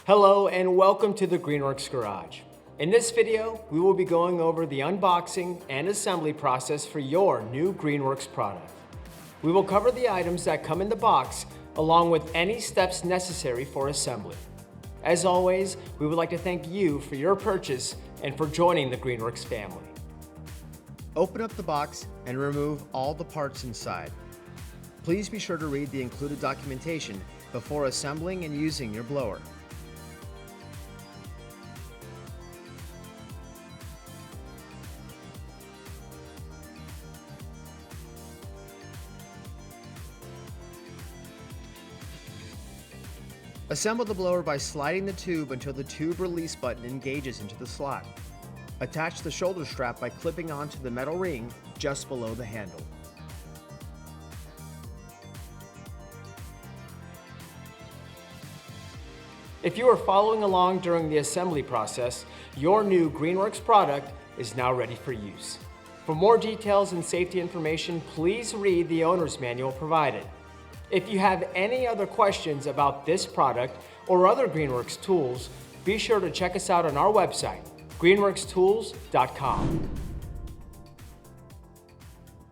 Hello and welcome to the Greenworks Garage. In this video, we will be going over the unboxing and assembly process for your new Greenworks product. We will cover the items that come in the box along with any steps necessary for assembly. As always, we would like to thank you for your purchase and for joining the Greenworks family. Open up the box and remove all the parts inside. Please be sure to read the included documentation before assembling and using your blower. Assemble the blower by sliding the tube until the tube release button engages into the slot. Attach the shoulder strap by clipping onto the metal ring just below the handle. If you are following along during the assembly process, your new Greenworks product is now ready for use. For more details and safety information, please read the owner's manual provided. If you have any other questions about this product or other Greenworks tools, be sure to check us out on our website, greenworkstools.com.